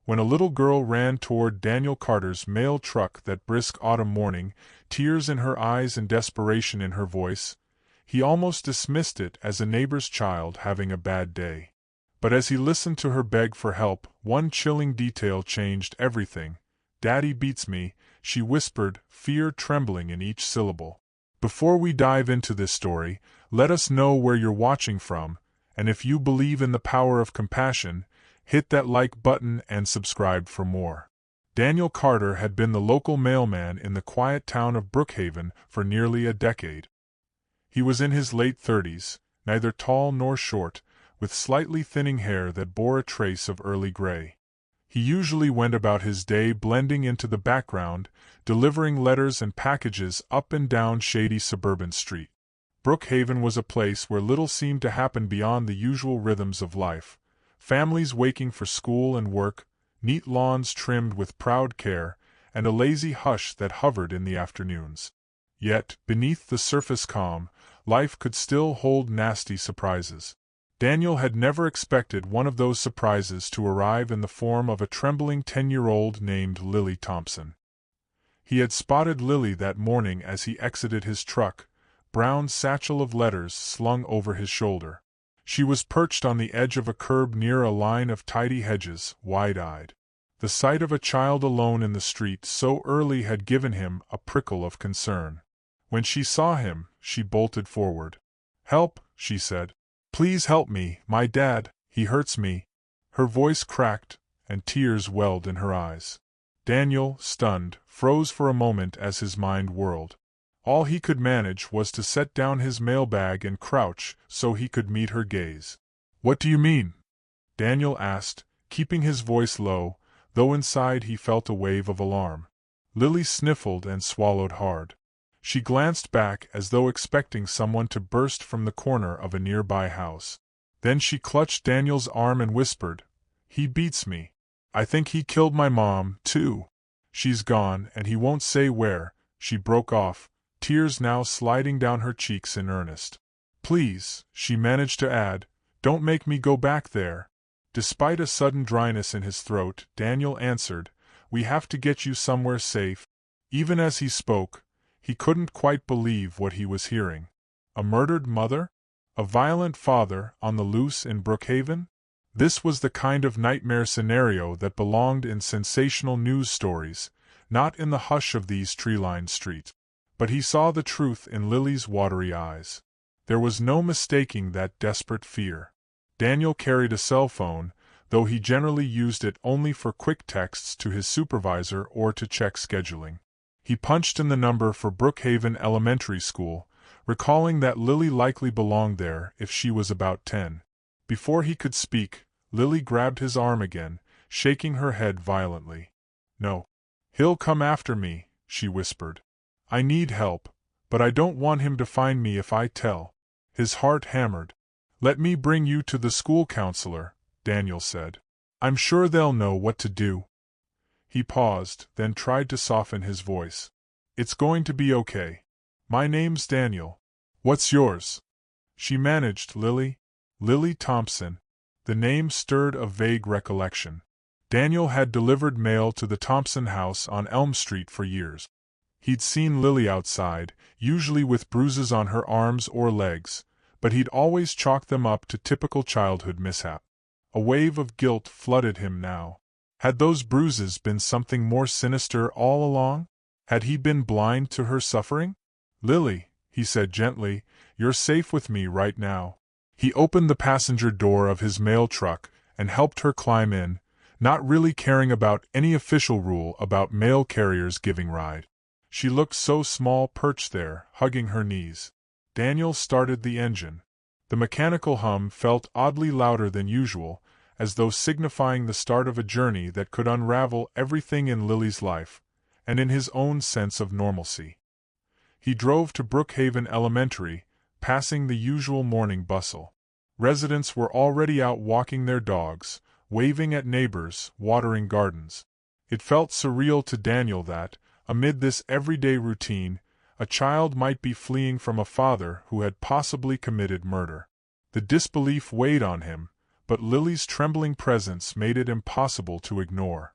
When a little girl ran toward Daniel Carter's mail truck that brisk autumn morning, tears in her eyes and desperation in her voice, he almost dismissed it as a neighbor's child having a bad day. But as he listened to her beg for help, one chilling detail changed everything. "Daddy beats me," she whispered, fear trembling in each syllable. Before we dive into this story, let us know where you're watching from, and if you believe in the power of compassion, hit that like button and subscribe for more. Daniel Carter had been the local mailman in the quiet town of Brookhaven for nearly a decade. He was in his late 30s, neither tall nor short, with slightly thinning hair that bore a trace of early gray. He usually went about his day blending into the background, delivering letters and packages up and down shady suburban street. Brookhaven was a place where little seemed to happen beyond the usual rhythms of life. Families waking for school and work, neat lawns trimmed with proud care, and a lazy hush that hovered in the afternoons. Yet, beneath the surface calm, life could still hold nasty surprises. Daniel had never expected one of those surprises to arrive in the form of a trembling 10-year-old named Lily Thompson. He had spotted Lily that morning as he exited his truck, brown satchel of letters slung over his shoulder. She was perched on the edge of a curb near a line of tidy hedges, wide-eyed. The sight of a child alone in the street so early had given him a prickle of concern. When she saw him, she bolted forward. "Help," she said. "Please help me, my dad, he hurts me." Her voice cracked, and tears welled in her eyes. Daniel, stunned, froze for a moment as his mind whirled. All he could manage was to set down his mailbag and crouch so he could meet her gaze. "What do you mean?" Daniel asked, keeping his voice low, though inside he felt a wave of alarm. Lily sniffled and swallowed hard. She glanced back as though expecting someone to burst from the corner of a nearby house. Then she clutched Daniel's arm and whispered, "He beats me. I think he killed my mom, too. She's gone, and he won't say where." She broke off, tears now sliding down her cheeks in earnest. "Please," she managed to add, "don't make me go back there." Despite a sudden dryness in his throat, Daniel answered, "We have to get you somewhere safe." Even as he spoke, he couldn't quite believe what he was hearing. A murdered mother? A violent father on the loose in Brookhaven? This was the kind of nightmare scenario that belonged in sensational news stories, not in the hush of these tree-lined streets. But he saw the truth in Lily's watery eyes. There was no mistaking that desperate fear. Daniel carried a cell phone, though he generally used it only for quick texts to his supervisor or to check scheduling. He punched in the number for Brookhaven Elementary School, recalling that Lily likely belonged there if she was about 10. Before he could speak, Lily grabbed his arm again, shaking her head violently. "No. He'll come after me," she whispered. "I need help, but I don't want him to find me if I tell." His heart hammered. "Let me bring you to the school counselor," Daniel said. "I'm sure they'll know what to do." He paused, then tried to soften his voice. "It's going to be okay. My name's Daniel. What's yours?" She managed, "Lily." Lily Thompson. The name stirred a vague recollection. Daniel had delivered mail to the Thompson house on Elm Street for years. He'd seen Lily outside, usually with bruises on her arms or legs, but he'd always chalked them up to typical childhood mishap. A wave of guilt flooded him now. Had those bruises been something more sinister all along? Had he been blind to her suffering? "Lily," he said gently, "you're safe with me right now." He opened the passenger door of his mail truck and helped her climb in, not really caring about any official rule about mail carriers giving ride. She looked so small perched there, hugging her knees. Daniel started the engine. The mechanical hum felt oddly louder than usual, as though signifying the start of a journey that could unravel everything in Lily's life, and in his own sense of normalcy. He drove to Brookhaven Elementary, passing the usual morning bustle. Residents were already out walking their dogs, waving at neighbors, watering gardens. It felt surreal to Daniel that, amid this everyday routine, a child might be fleeing from a father who had possibly committed murder. The disbelief weighed on him, but Lily's trembling presence made it impossible to ignore.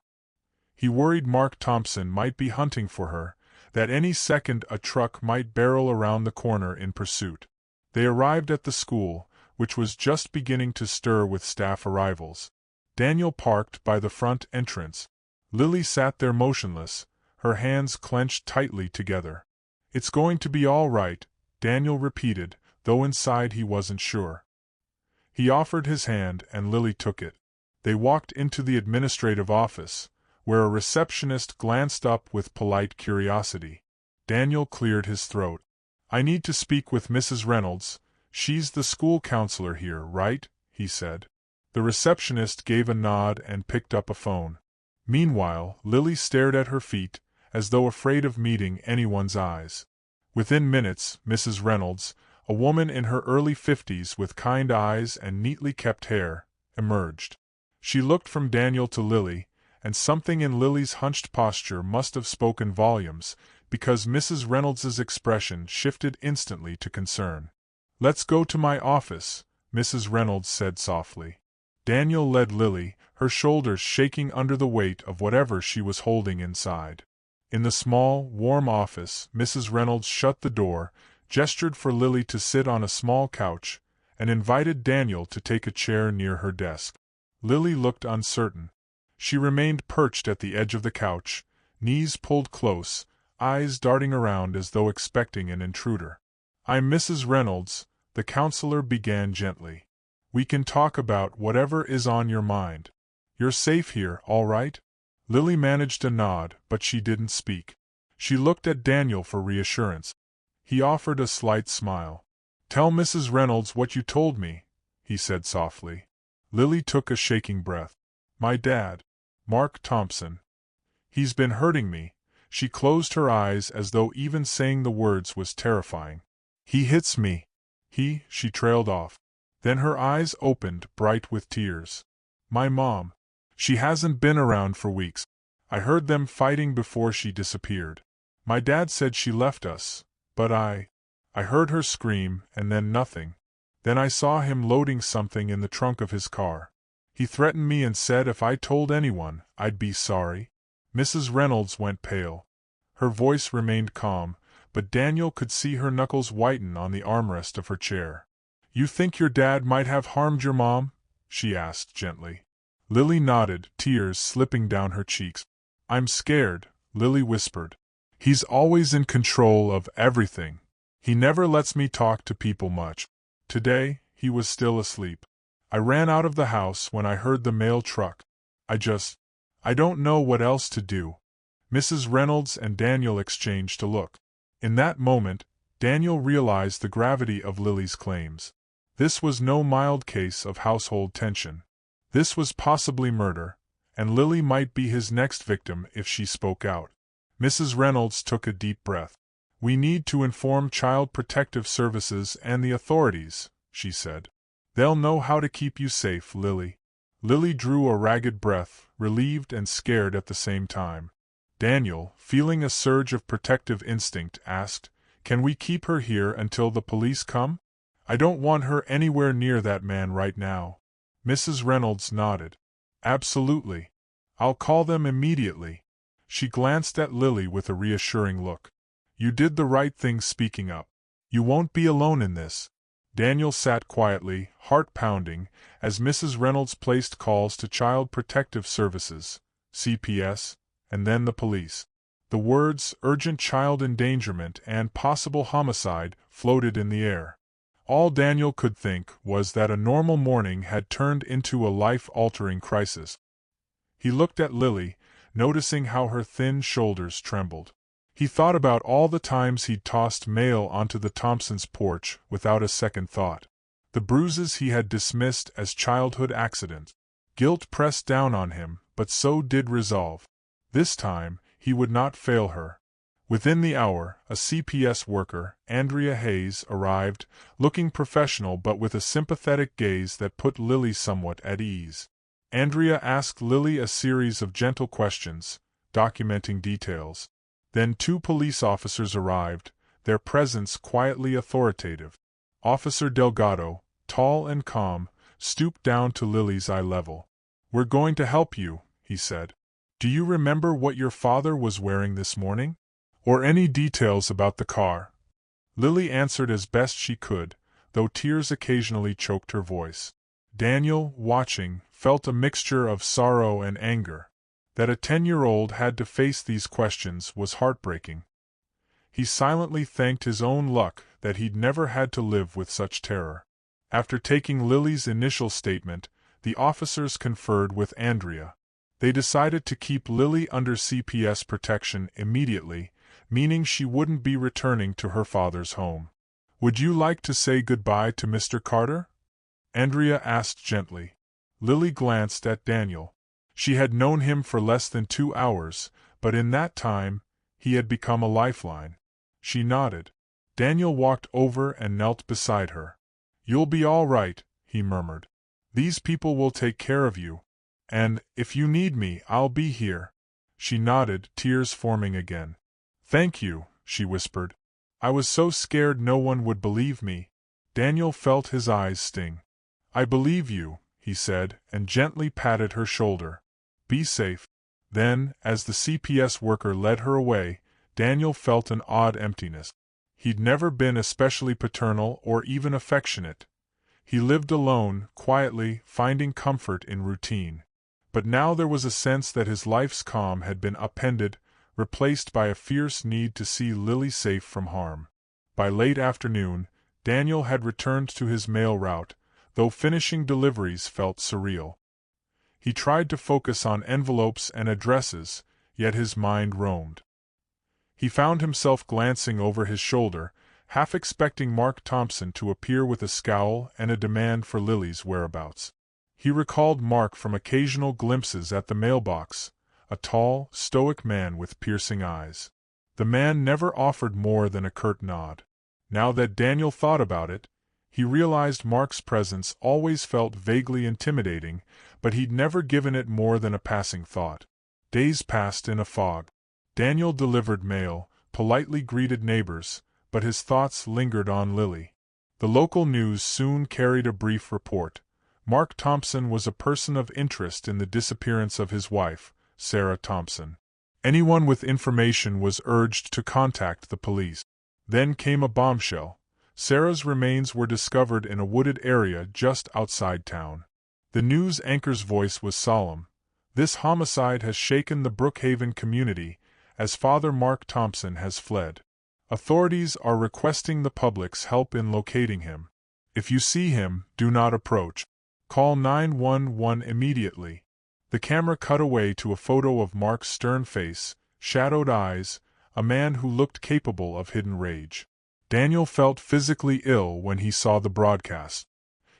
He worried Mark Thompson might be hunting for her, that any second a truck might barrel around the corner in pursuit. They arrived at the school, which was just beginning to stir with staff arrivals. Daniel parked by the front entrance. Lily sat there motionless, her hands clenched tightly together. "It's going to be all right," Daniel repeated, though inside he wasn't sure. He offered his hand and Lily took it. They walked into the administrative office, where a receptionist glanced up with polite curiosity. Daniel cleared his throat. "I need to speak with Mrs. Reynolds. She's the school counselor here, right?" he said. The receptionist gave a nod and picked up a phone. Meanwhile, Lily stared at her feet, as though afraid of meeting anyone's eyes. Within minutes, Mrs. Reynolds, a woman in her early 50s with kind eyes and neatly kept hair, emerged. She looked from Daniel to Lily, and something in Lily's hunched posture must have spoken volumes, because Mrs. Reynolds's expression shifted instantly to concern. "Let's go to my office," Mrs. Reynolds said softly. Daniel led Lily, her shoulders shaking under the weight of whatever she was holding inside. In the small, warm office, Mrs. Reynolds shut the door, gestured for Lily to sit on a small couch, and invited Daniel to take a chair near her desk. Lily looked uncertain. She remained perched at the edge of the couch, knees pulled close, eyes darting around as though expecting an intruder. "I'm Mrs. Reynolds," the counselor began gently. "We can talk about whatever is on your mind. You're safe here, all right?" Lily managed a nod, but she didn't speak. She looked at Daniel for reassurance. He offered a slight smile. "Tell Mrs. Reynolds what you told me," he said softly. Lily took a shaking breath. "My dad, Mark Thompson. He's been hurting me." She closed her eyes as though even saying the words was terrifying. "He hits me. She trailed off. Then her eyes opened, bright with tears. "My mom. She hasn't been around for weeks. I heard them fighting before she disappeared. My dad said she left us, but I heard her scream and then nothing. Then I saw him loading something in the trunk of his car. He threatened me and said if I told anyone, I'd be sorry." Mrs. Reynolds went pale. Her voice remained calm, but Daniel could see her knuckles whiten on the armrest of her chair. "You think your dad might have harmed your mom?" she asked gently. Lily nodded, tears slipping down her cheeks. "I'm scared," Lily whispered. "He's always in control of everything. He never lets me talk to people much. Today, he was still asleep. I ran out of the house when I heard the mail truck. I don't know what else to do." Mrs. Reynolds and Daniel exchanged a look. In that moment, Daniel realized the gravity of Lily's claims. This was no mild case of household tension. This was possibly murder, and Lily might be his next victim if she spoke out. Mrs. Reynolds took a deep breath. "We need to inform Child Protective Services and the authorities," she said. "They'll know how to keep you safe, Lily." Lily drew a ragged breath, relieved and scared at the same time. Daniel, feeling a surge of protective instinct, asked, "Can we keep her here until the police come? I don't want her anywhere near that man right now." Mrs. Reynolds nodded. "Absolutely. I'll call them immediately." She glanced at Lily with a reassuring look. "You did the right thing speaking up. You won't be alone in this." Daniel sat quietly, heart pounding, as Mrs. Reynolds placed calls to Child Protective Services, CPS, and then the police. The words urgent child endangerment and possible homicide floated in the air. All Daniel could think was that a normal morning had turned into a life-altering crisis. He looked at Lily, noticing how her thin shoulders trembled. He thought about all the times he'd tossed mail onto the Thompsons' porch without a second thought. The bruises he had dismissed as childhood accidents. Guilt pressed down on him, but so did resolve. This time, he would not fail her. Within the hour, a CPS worker, Andrea Hayes, arrived, looking professional but with a sympathetic gaze that put Lily somewhat at ease. Andrea asked Lily a series of gentle questions, documenting details. Then 2 police officers arrived, their presence quietly authoritative. Officer Delgado, tall and calm, stooped down to Lily's eye level. "We're going to help you," he said. "Do you remember what your father was wearing this morning? Or any details about the car?" Lily answered as best she could, though tears occasionally choked her voice. Daniel, watching, felt a mixture of sorrow and anger. That a 10-year-old had to face these questions was heartbreaking. He silently thanked his own luck that he'd never had to live with such terror. After taking Lily's initial statement, the officers conferred with Andrea. They decided to keep Lily under CPS protection immediately, meaning she wouldn't be returning to her father's home. "Would you like to say goodbye to Mr. Carter?" Andrea asked gently. Lily glanced at Daniel. She had known him for less than 2 hours, but in that time, he had become a lifeline. She nodded. Daniel walked over and knelt beside her. "You'll be all right," he murmured. "These people will take care of you. And, if you need me, I'll be here." She nodded, tears forming again. "Thank you," she whispered. "I was so scared no one would believe me." Daniel felt his eyes sting. "I believe you," he said, and gently patted her shoulder. "Be safe." Then, as the CPS worker led her away, Daniel felt an odd emptiness. He'd never been especially paternal or even affectionate. He lived alone, quietly, finding comfort in routine. But now there was a sense that his life's calm had been upended, replaced by a fierce need to see Lily safe from harm. By late afternoon, Daniel had returned to his mail route, though finishing deliveries felt surreal. He tried to focus on envelopes and addresses, yet his mind roamed. He found himself glancing over his shoulder, half expecting Mark Thompson to appear with a scowl and a demand for Lily's whereabouts. He recalled Mark from occasional glimpses at the mailbox, a tall, stoic man with piercing eyes. The man never offered more than a curt nod. Now that Daniel thought about it, he realized Mark's presence always felt vaguely intimidating, but he'd never given it more than a passing thought. Days passed in a fog. Daniel delivered mail, politely greeted neighbors, but his thoughts lingered on Lily. The local news soon carried a brief report. Mark Thompson was a person of interest in the disappearance of his wife, Sarah Thompson. Anyone with information was urged to contact the police. Then came a bombshell. Sarah's remains were discovered in a wooded area just outside town. The news anchor's voice was solemn. "This homicide has shaken the Brookhaven community, as Father Mark Thompson has fled. Authorities are requesting the public's help in locating him. If you see him, do not approach. Call 911 immediately." The camera cut away to a photo of Mark's stern face, shadowed eyes, a man who looked capable of hidden rage. Daniel felt physically ill when he saw the broadcast.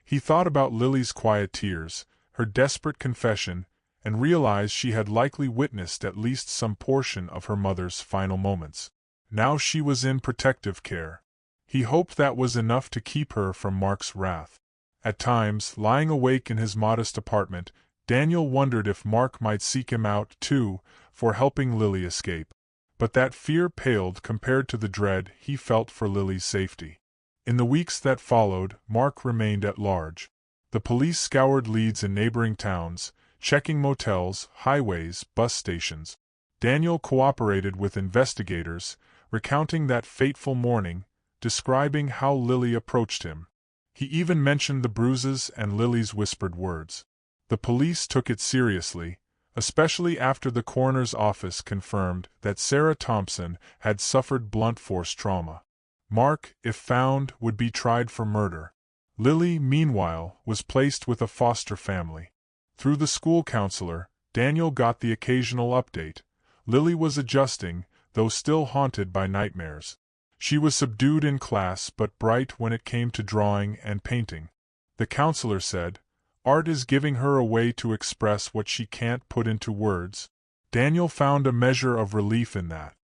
He thought about Lily's quiet tears, her desperate confession, and realized she had likely witnessed at least some portion of her mother's final moments. Now she was in protective care. He hoped that was enough to keep her from Mark's wrath. At times, lying awake in his modest apartment, Daniel wondered if Mark might seek him out, too, for helping Lily escape. But that fear paled compared to the dread he felt for Lily's safety. In the weeks that followed, Mark remained at large. The police scoured leads in neighboring towns, checking motels, highways, bus stations. Daniel cooperated with investigators, recounting that fateful morning, describing how Lily approached him. He even mentioned the bruises and Lily's whispered words. The police took it seriously, especially after the coroner's office confirmed that Sarah Thompson had suffered blunt force trauma. Mark, if found, would be tried for murder. Lily, meanwhile, was placed with a foster family. Through the school counselor, Daniel got the occasional update. Lily was adjusting, though still haunted by nightmares. She was subdued in class but bright when it came to drawing and painting. The counselor said, "Art is giving her a way to express what she can't put into words." Daniel found a measure of relief in that.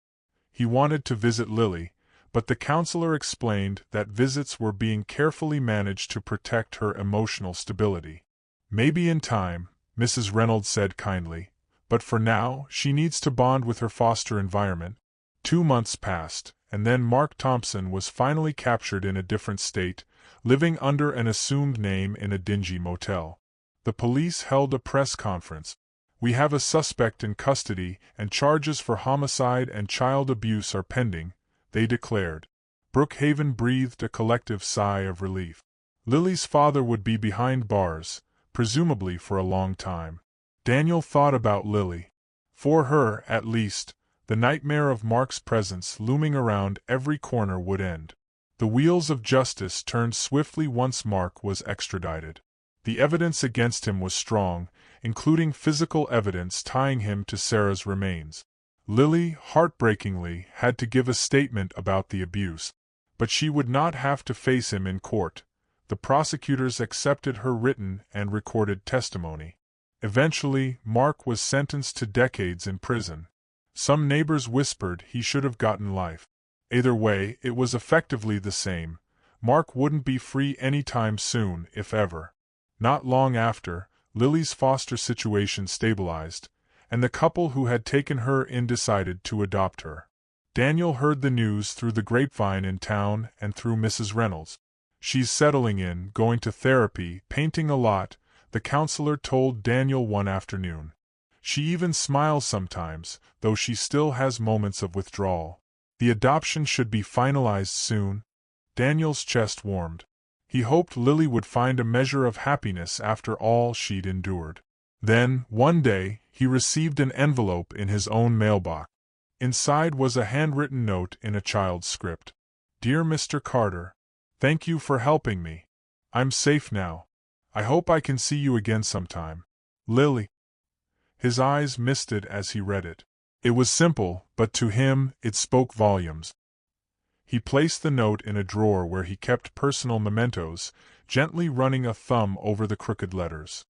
He wanted to visit Lily, but the counselor explained that visits were being carefully managed to protect her emotional stability. "Maybe in time," Mrs. Reynolds said kindly, "but for now, she needs to bond with her foster environment." 2 months passed, and then Mark Thompson was finally captured in a different state, living under an assumed name in a dingy motel. The police held a press conference. "We have a suspect in custody, and charges for homicide and child abuse are pending," they declared. Brookhaven breathed a collective sigh of relief. Lily's father would be behind bars, presumably for a long time. Daniel thought about Lily. For her, at least, the nightmare of Mark's presence looming around every corner would end. The wheels of justice turned swiftly once Mark was extradited. The evidence against him was strong, including physical evidence tying him to Sarah's remains. Lily, heartbreakingly, had to give a statement about the abuse. But she would not have to face him in court. The prosecutors accepted her written and recorded testimony. Eventually, Mark was sentenced to decades in prison. Some neighbors whispered he should have gotten life. Either way, it was effectively the same. Mark wouldn't be free anytime soon, if ever. Not long after, Lily's foster situation stabilized, and the couple who had taken her in decided to adopt her. Daniel heard the news through the grapevine in town and through Mrs. Reynolds. "She's settling in, going to therapy, painting a lot," the counselor told Daniel one afternoon. "She even smiles sometimes, though she still has moments of withdrawal. The adoption should be finalized soon." Daniel's chest warmed. He hoped Lily would find a measure of happiness after all she'd endured. Then, one day, he received an envelope in his own mailbox. Inside was a handwritten note in a child's script. "Dear Mr. Carter, thank you for helping me. I'm safe now. I hope I can see you again sometime. Lily." His eyes misted as he read it. It was simple, but to him, it spoke volumes. He placed the note in a drawer where he kept personal mementos, gently running a thumb over the crooked letters.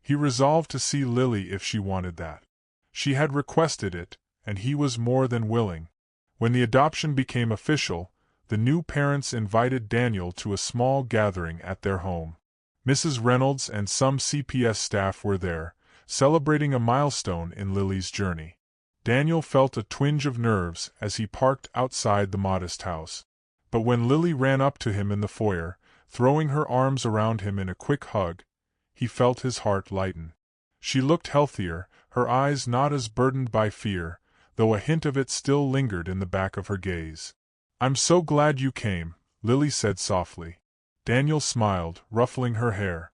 He resolved to see Lily if she wanted that. She had requested it, and he was more than willing. When the adoption became official, the new parents invited Daniel to a small gathering at their home. Mrs. Reynolds and some CPS staff were there, celebrating a milestone in Lily's journey. Daniel felt a twinge of nerves as he parked outside the modest house. But when Lily ran up to him in the foyer, throwing her arms around him in a quick hug, he felt his heart lighten. She looked healthier, her eyes not as burdened by fear, though a hint of it still lingered in the back of her gaze. "I'm so glad you came," Lily said softly. Daniel smiled, ruffling her hair.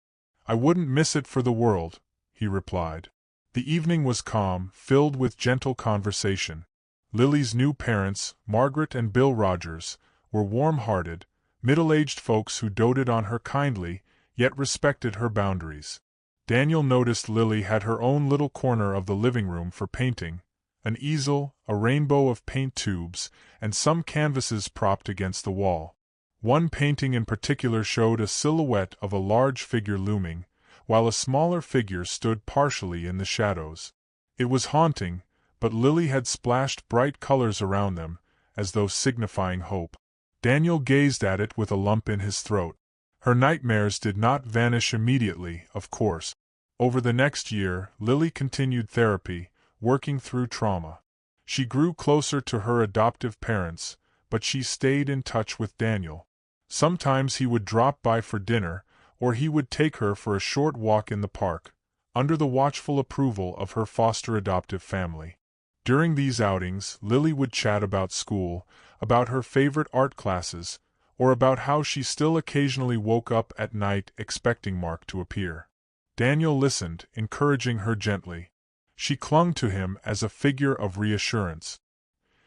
"I wouldn't miss it for the world," he replied. The evening was calm, filled with gentle conversation. Lily's new parents, Margaret and Bill Rogers, were warm-hearted, middle-aged folks who doted on her kindly, yet respected her boundaries. Daniel noticed Lily had her own little corner of the living room for painting, an easel, a rainbow of paint tubes, and some canvases propped against the wall. One painting in particular showed a silhouette of a large figure looming, while a smaller figure stood partially in the shadows. It was haunting, but Lily had splashed bright colors around them, as though signifying hope. Daniel gazed at it with a lump in his throat. Her nightmares did not vanish immediately, of course. Over the next year, Lily continued therapy, working through trauma. She grew closer to her adoptive parents, but she stayed in touch with Daniel. Sometimes he would drop by for dinner, or he would take her for a short walk in the park, under the watchful approval of her foster adoptive family. During these outings, Lily would chat about school, about her favorite art classes, or about how she still occasionally woke up at night expecting Mark to appear. Daniel listened, encouraging her gently. She clung to him as a figure of reassurance.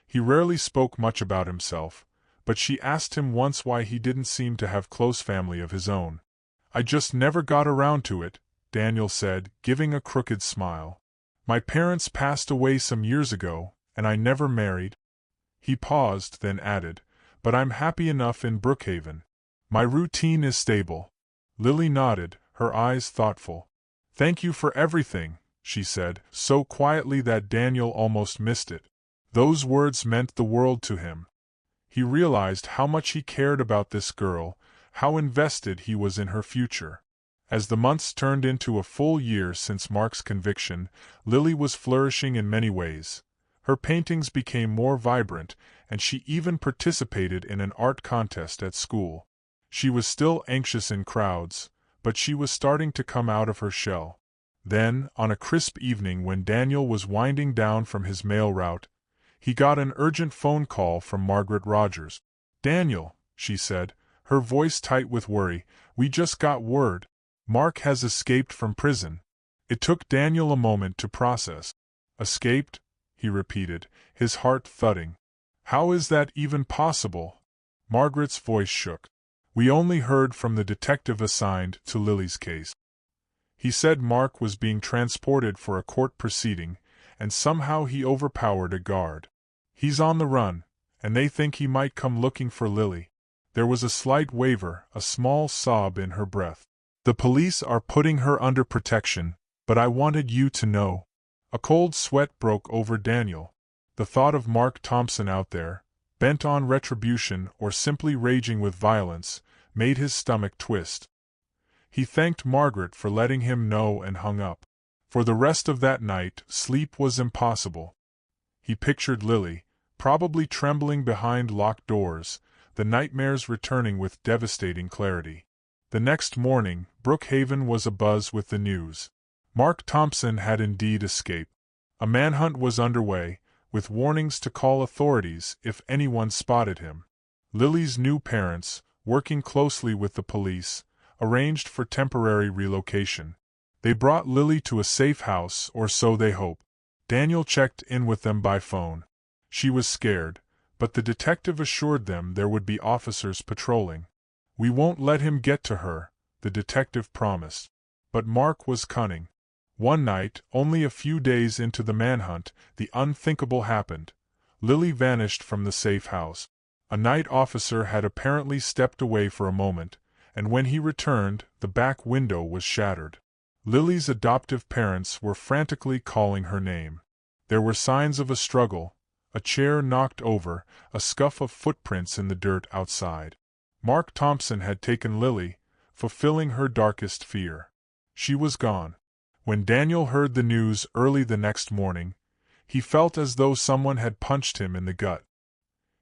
He rarely spoke much about himself, but she asked him once why he didn't seem to have close family of his own. "I just never got around to it," Daniel said, giving a crooked smile. "My parents passed away some years ago, and I never married." He paused, then added, "But I'm happy enough in Brookhaven. My routine is stable." Lily nodded, her eyes thoughtful. "Thank you for everything," she said, so quietly that Daniel almost missed it. Those words meant the world to him. He realized how much he cared about this girl, how invested he was in her future. As the months turned into a full year since Mark's conviction, Lily was flourishing in many ways. Her paintings became more vibrant, and she even participated in an art contest at school. She was still anxious in crowds, but she was starting to come out of her shell. Then, on a crisp evening when Daniel was winding down from his mail route, he got an urgent phone call from Margaret Rogers. "Daniel," she said, her voice tight with worry, "we just got word. Mark has escaped from prison." It took Daniel a moment to process. "Escaped?" he repeated, his heart thudding. "How is that even possible?" Margaret's voice shook. "We only heard from the detective assigned to Lily's case. He said Mark was being transported for a court proceeding, and somehow he overpowered a guard. He's on the run, and they think he might come looking for Lily." There was a slight waver, a small sob in her breath. "The police are putting her under protection, but I wanted you to know." A cold sweat broke over Daniel. The thought of Mark Thompson out there, bent on retribution or simply raging with violence, made his stomach twist. He thanked Margaret for letting him know and hung up. For the rest of that night, sleep was impossible. He pictured Lily, probably trembling behind locked doors, the nightmares returning with devastating clarity. The next morning, Brookhaven was abuzz with the news. Mark Thompson had indeed escaped. A manhunt was underway, with warnings to call authorities if anyone spotted him. Lily's new parents, working closely with the police, arranged for temporary relocation. They brought Lily to a safe house, or so they hoped. Daniel checked in with them by phone. She was scared, but the detective assured them there would be officers patrolling. "We won't let him get to her," the detective promised. But Mark was cunning. One night, only a few days into the manhunt, the unthinkable happened. Lily vanished from the safe house. A night officer had apparently stepped away for a moment, and when he returned, the back window was shattered. Lily's adoptive parents were frantically calling her name. There were signs of a struggle, a chair knocked over, a scuff of footprints in the dirt outside. Mark Thompson had taken Lily, fulfilling her darkest fear. She was gone. When Daniel heard the news early the next morning, he felt as though someone had punched him in the gut.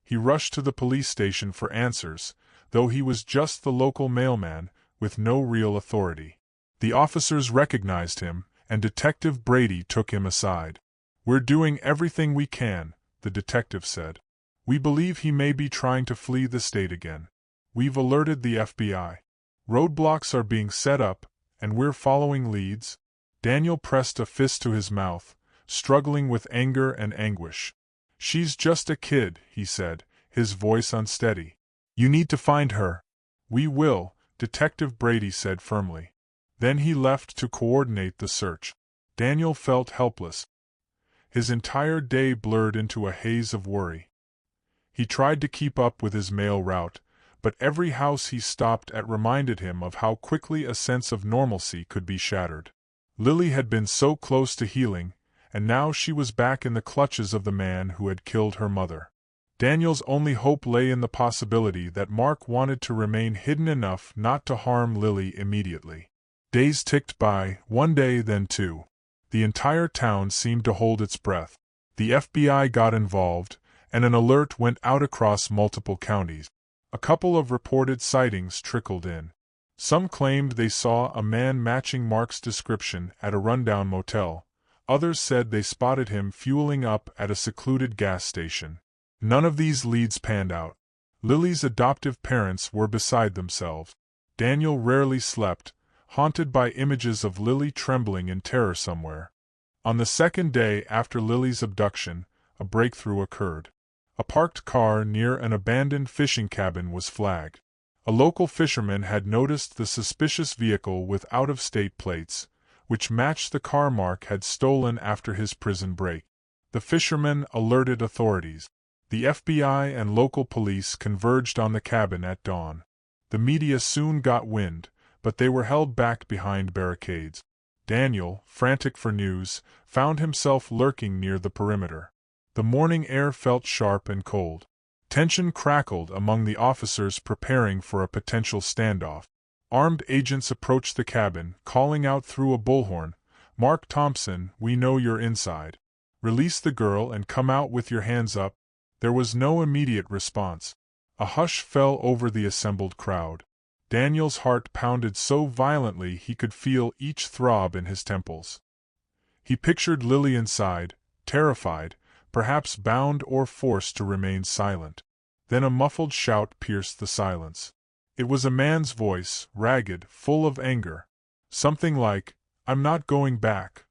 He rushed to the police station for answers, though he was just the local mailman, with no real authority. The officers recognized him, and Detective Brady took him aside. "We're doing everything we can," the detective said. "We believe he may be trying to flee the state again. We've alerted the FBI. Roadblocks are being set up, and we're following leads." Daniel pressed a fist to his mouth, struggling with anger and anguish. "She's just a kid," he said, his voice unsteady. "You need to find her." "We will," Detective Brady said firmly. Then he left to coordinate the search. Daniel felt helpless. His entire day blurred into a haze of worry. He tried to keep up with his mail route, but every house he stopped at reminded him of how quickly a sense of normalcy could be shattered. Lily had been so close to healing, and now she was back in the clutches of the man who had killed her mother. Daniel's only hope lay in the possibility that Mark wanted to remain hidden enough not to harm Lily immediately. Days ticked by, one day then two. The entire town seemed to hold its breath. The FBI got involved, and an alert went out across multiple counties. A couple of reported sightings trickled in. Some claimed they saw a man matching Mark's description at a rundown motel. Others said they spotted him fueling up at a secluded gas station. None of these leads panned out. Lily's adoptive parents were beside themselves. Daniel rarely slept, haunted by images of Lily trembling in terror somewhere. On the second day after Lily's abduction, a breakthrough occurred. A parked car near an abandoned fishing cabin was flagged. A local fisherman had noticed the suspicious vehicle with out-of-state plates, which matched the car Mark had stolen after his prison break. The fisherman alerted authorities. The FBI and local police converged on the cabin at dawn. The media soon got wind, but they were held back behind barricades. Daniel, frantic for news, found himself lurking near the perimeter. The morning air felt sharp and cold. Tension crackled among the officers preparing for a potential standoff. Armed agents approached the cabin, calling out through a bullhorn, "Mark Thompson, we know you're inside. Release the girl and come out with your hands up." There was no immediate response. A hush fell over the assembled crowd. Daniel's heart pounded so violently he could feel each throb in his temples. He pictured Lily inside, terrified, perhaps bound or forced to remain silent. Then a muffled shout pierced the silence. It was a man's voice, ragged, full of anger. Something like, "I'm not going back."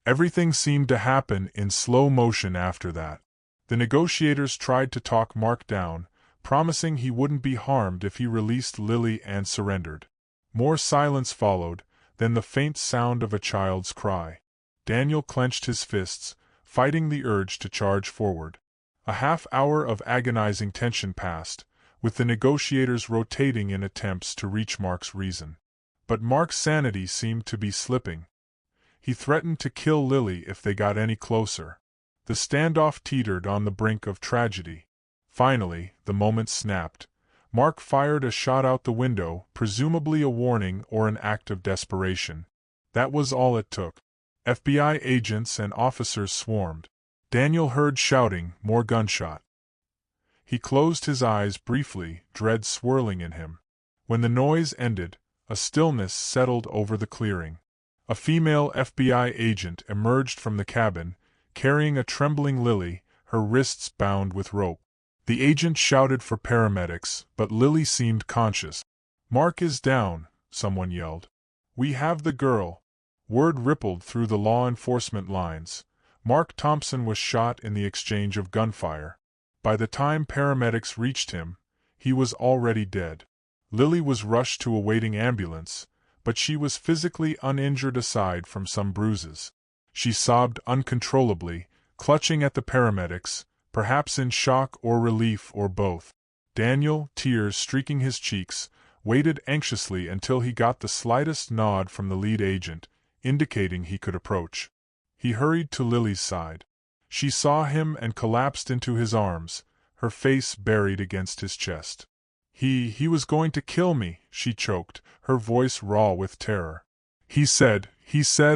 Everything seemed to happen in slow motion after that. The negotiators tried to talk Mark down, promising he wouldn't be harmed if he released Lily and surrendered. More silence followed, then the faint sound of a child's cry. Daniel clenched his fists, fighting the urge to charge forward. A half-hour of agonizing tension passed, with the negotiators rotating in attempts to reach Mark's reason. But Mark's sanity seemed to be slipping. He threatened to kill Lily if they got any closer. The standoff teetered on the brink of tragedy. Finally, the moment snapped. Mark fired a shot out the window, presumably a warning or an act of desperation. That was all it took. FBI agents and officers swarmed. Daniel heard shouting, more gunshot. He closed his eyes briefly, dread swirling in him. When the noise ended, a stillness settled over the clearing. A female FBI agent emerged from the cabin, carrying a trembling Lily, her wrists bound with rope. The agent shouted for paramedics, but Lily seemed conscious. "Mark is down," someone yelled. "We have the girl." Word rippled through the law enforcement lines. Mark Thompson was shot in the exchange of gunfire. By the time paramedics reached him, he was already dead. Lily was rushed to a waiting ambulance, but she was physically uninjured aside from some bruises. She sobbed uncontrollably, clutching at the paramedics, perhaps in shock or relief or both. Daniel, tears streaking his cheeks, waited anxiously until he got the slightest nod from the lead agent, indicating he could approach. He hurried to Lily's side. She saw him and collapsed into his arms, her face buried against his chest. He was going to kill me," she choked, her voice raw with terror. He said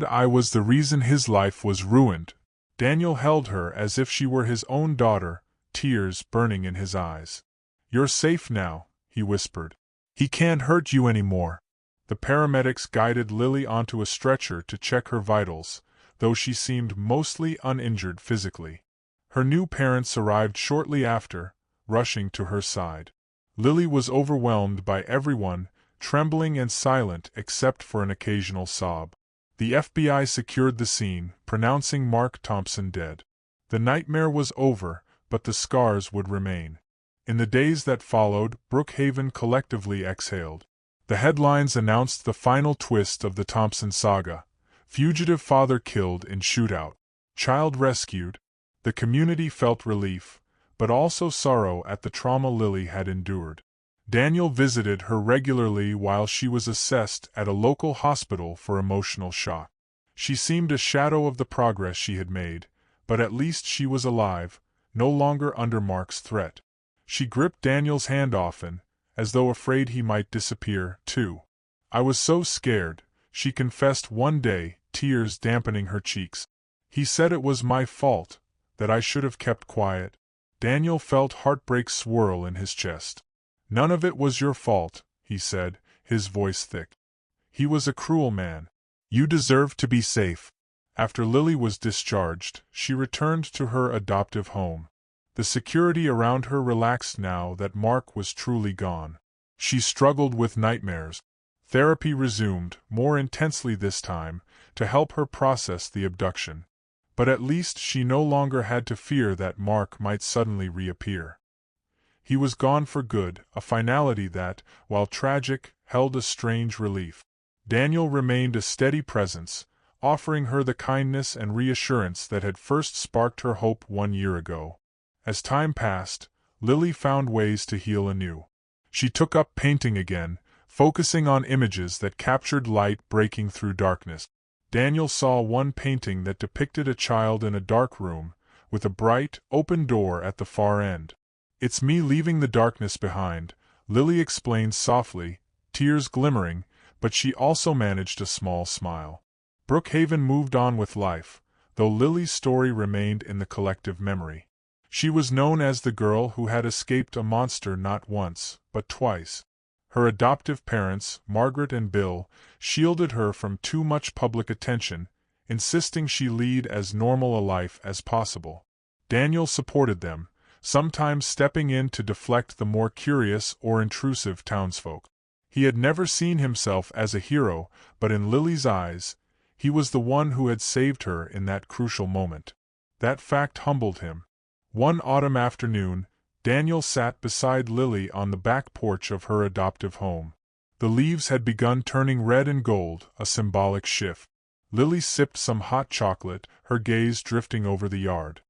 I was the reason his life was ruined." Daniel held her as if she were his own daughter, tears burning in his eyes. "You're safe now," he whispered. "He can't hurt you anymore." The paramedics guided Lily onto a stretcher to check her vitals, though she seemed mostly uninjured physically. Her new parents arrived shortly after, rushing to her side. Lily was overwhelmed by everyone, trembling and silent except for an occasional sob. The FBI secured the scene, pronouncing Mark Thompson dead. The nightmare was over, but the scars would remain. In the days that followed, Brookhaven collectively exhaled. The headlines announced the final twist of the Thompson saga: fugitive father killed in shootout, child rescued. The community felt relief, but also sorrow at the trauma Lily had endured. Daniel visited her regularly while she was assessed at a local hospital for emotional shock. She seemed a shadow of the progress she had made, but at least she was alive, no longer under Mark's threat. She gripped Daniel's hand often, as though afraid he might disappear, too. "I was so scared," she confessed one day, tears dampening her cheeks. "He said it was my fault, that I should have kept quiet." Daniel felt heartbreak swirl in his chest. "None of it was your fault," he said, his voice thick. "He was a cruel man. You deserved to be safe." After Lily was discharged, she returned to her adoptive home. The security around her relaxed now that Mark was truly gone. She struggled with nightmares. Therapy resumed, more intensely this time, to help her process the abduction. But at least she no longer had to fear that Mark might suddenly reappear. He was gone for good, a finality that, while tragic, held a strange relief. Daniel remained a steady presence, offering her the kindness and reassurance that had first sparked her hope 1 year ago. As time passed, Lily found ways to heal anew. She took up painting again, focusing on images that captured light breaking through darkness. Daniel saw one painting that depicted a child in a dark room, with a bright, open door at the far end. "It's me leaving the darkness behind," Lily explained softly, tears glimmering, but she also managed a small smile. Brookhaven moved on with life, though Lily's story remained in the collective memory. She was known as the girl who had escaped a monster not once, but twice. Her adoptive parents, Margaret and Bill, shielded her from too much public attention, insisting she lead as normal a life as possible. Daniel supported them, sometimes stepping in to deflect the more curious or intrusive townsfolk. He had never seen himself as a hero, but in Lily's eyes, he was the one who had saved her in that crucial moment. That fact humbled him. One autumn afternoon, Daniel sat beside Lily on the back porch of her adoptive home. The leaves had begun turning red and gold, a symbolic shift. Lily sipped some hot chocolate, her gaze drifting over the yard.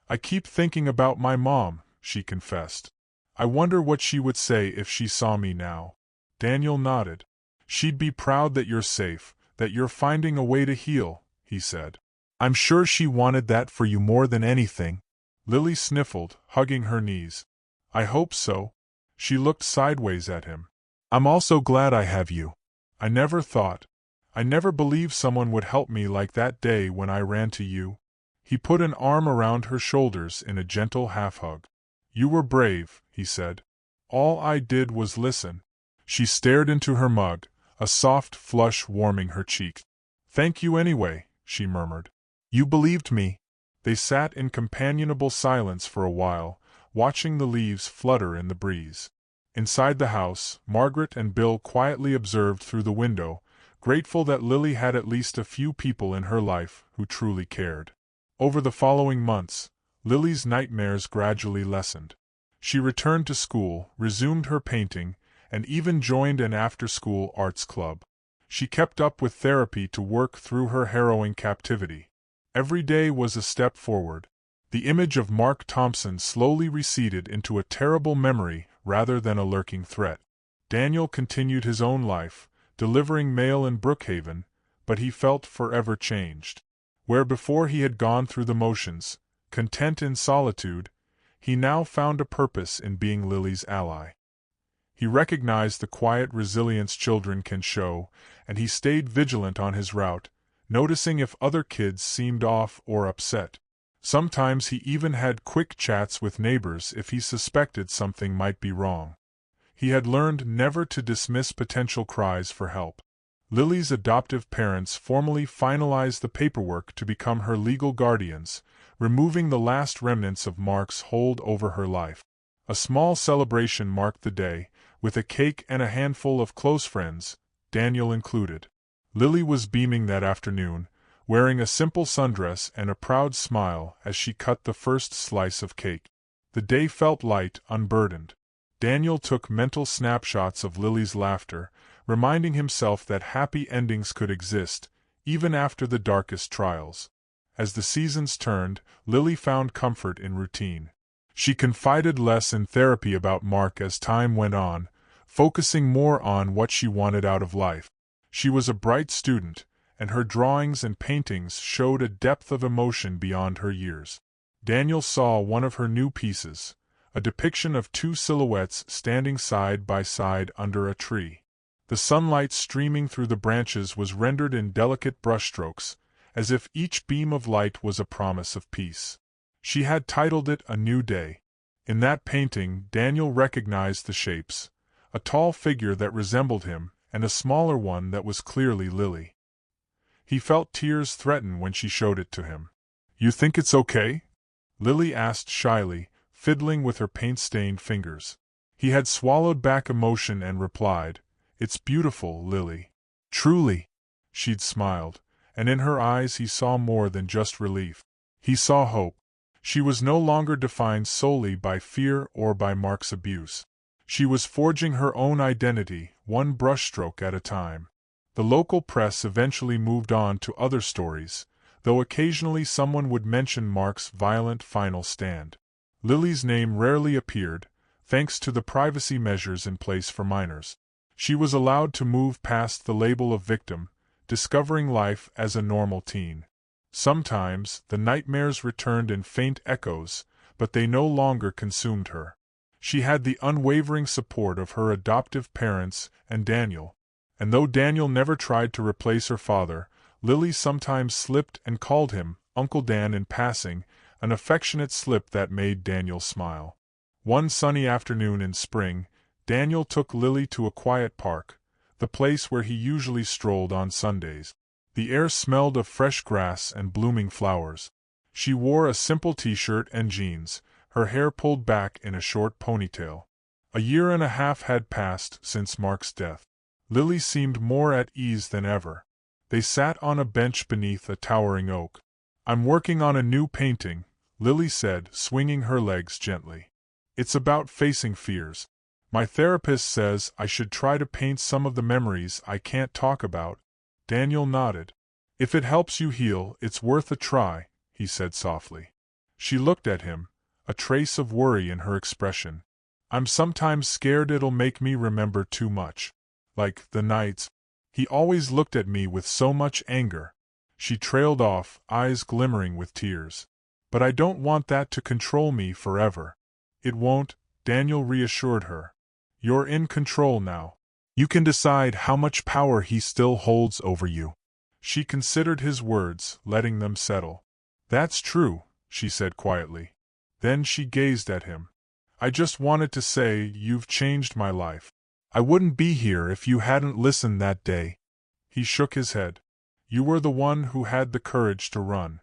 "I keep thinking about my mom," she confessed. "I wonder what she would say if she saw me now." Daniel nodded. "She'd be proud that you're safe, that you're finding a way to heal," he said. "I'm sure she wanted that for you more than anything." Lily sniffled, hugging her knees. "I hope so." She looked sideways at him. "I'm also glad I have you. I never believed someone would help me like that day when I ran to you." He put an arm around her shoulders in a gentle half-hug. "You were brave," he said. "All I did was listen." She stared into her mug, a soft flush warming her cheek. "Thank you anyway," she murmured. "You believed me." They sat in companionable silence for a while, watching the leaves flutter in the breeze. Inside the house, Margaret and Bill quietly observed through the window, grateful that Lily had at least a few people in her life who truly cared. Over the following months, Lily's nightmares gradually lessened. She returned to school, resumed her painting, and even joined an after-school arts club. She kept up with therapy to work through her harrowing captivity. Every day was a step forward. The image of Mark Thompson slowly receded into a terrible memory rather than a lurking threat. Daniel continued his own life, delivering mail in Brookhaven, but he felt forever changed. Where before he had gone through the motions, content in solitude, he now found a purpose in being Lily's ally. He recognized the quiet resilience children can show, and he stayed vigilant on his route, noticing if other kids seemed off or upset. Sometimes he even had quick chats with neighbors if he suspected something might be wrong. He had learned never to dismiss potential cries for help. Lily's adoptive parents formally finalized the paperwork to become her legal guardians, removing the last remnants of Mark's hold over her life. A small celebration marked the day, with a cake and a handful of close friends, Daniel included. Lily was beaming that afternoon, wearing a simple sundress and a proud smile as she cut the first slice of cake. The day felt light, unburdened. Daniel took mental snapshots of Lily's laughter, reminding himself that happy endings could exist, even after the darkest trials. As the seasons turned, Lily found comfort in routine. She confided less in therapy about Mark as time went on, focusing more on what she wanted out of life. She was a bright student, and her drawings and paintings showed a depth of emotion beyond her years. Daniel saw one of her new pieces, a depiction of two silhouettes standing side by side under a tree. The sunlight streaming through the branches was rendered in delicate brushstrokes, as if each beam of light was a promise of peace. She had titled it A New Day. In that painting, Daniel recognized the shapes, a tall figure that resembled him, and a smaller one that was clearly Lily. He felt tears threaten when she showed it to him. "You think it's okay?" Lily asked shyly, fiddling with her paint-stained fingers. He had swallowed back emotion and replied, "It's beautiful, Lily." "Truly." She'd smiled, and in her eyes he saw more than just relief. He saw hope. She was no longer defined solely by fear or by Mark's abuse. She was forging her own identity, one brushstroke at a time. The local press eventually moved on to other stories, though occasionally someone would mention Mark's violent final stand. Lily's name rarely appeared, thanks to the privacy measures in place for minors. She was allowed to move past the label of victim, discovering life as a normal teen. Sometimes, the nightmares returned in faint echoes, but they no longer consumed her. She had the unwavering support of her adoptive parents and Daniel. And though Daniel never tried to replace her father, Lily sometimes slipped and called him Uncle Dan in passing, an affectionate slip that made Daniel smile. One sunny afternoon in spring, Daniel took Lily to a quiet park, the place where he usually strolled on Sundays. The air smelled of fresh grass and blooming flowers. She wore a simple t-shirt and jeans, her hair pulled back in a short ponytail. A year and a half had passed since Mark's death. Lily seemed more at ease than ever. They sat on a bench beneath a towering oak. "I'm working on a new painting," Lily said, swinging her legs gently. "It's about facing fears. My therapist says I should try to paint some of the memories I can't talk about." Daniel nodded. "If it helps you heal, it's worth a try," he said softly. She looked at him, a trace of worry in her expression. "I'm sometimes scared it'll make me remember too much. Like the nights. He always looked at me with so much anger." She trailed off, eyes glimmering with tears. "But I don't want that to control me forever." "It won't," Daniel reassured her. "You're in control now. You can decide how much power he still holds over you." She considered his words, letting them settle. "That's true," she said quietly. Then she gazed at him. "I just wanted to say you've changed my life. I wouldn't be here if you hadn't listened that day." He shook his head. "You were the one who had the courage to run.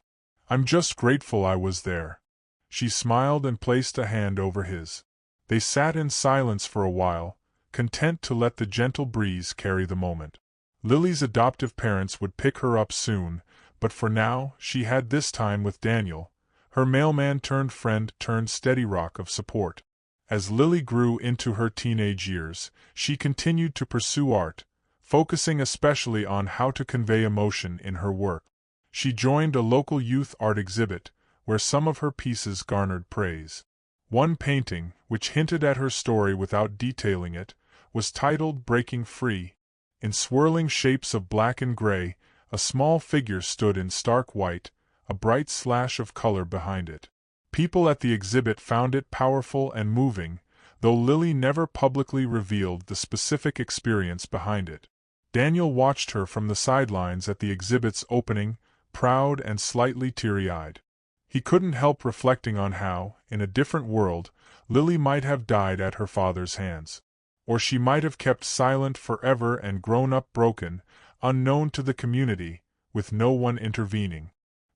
I'm just grateful I was there." She smiled and placed a hand over his. They sat in silence for a while, content to let the gentle breeze carry the moment. Lily's adoptive parents would pick her up soon, but for now she had this time with Daniel, her mailman turned friend turned steady rock of support. As Lily grew into her teenage years, she continued to pursue art, focusing especially on how to convey emotion in her work. She joined a local youth art exhibit, where some of her pieces garnered praise. One painting, which hinted at her story without detailing it, was titled "Breaking Free." In swirling shapes of black and gray, a small figure stood in stark white, a bright slash of color behind it. People at the exhibit found it powerful and moving, though Lily never publicly revealed the specific experience behind it. Daniel watched her from the sidelines at the exhibit's opening, proud and slightly teary-eyed. He couldn't help reflecting on how, in a different world, Lily might have died at her father's hands. Or she might have kept silent forever and grown up broken, unknown to the community, with no one intervening.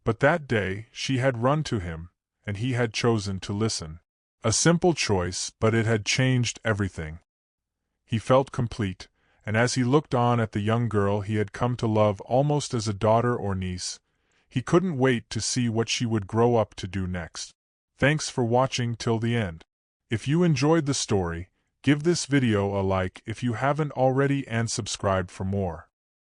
But that day she had run to him, and he had chosen to listen. A simple choice, but it had changed everything. He felt complete, and as he looked on at the young girl he had come to love almost as a daughter or niece, he couldn't wait to see what she would grow up to do next. Thanks for watching till the end. If you enjoyed the story, give this video a like if you haven't already and subscribe for more.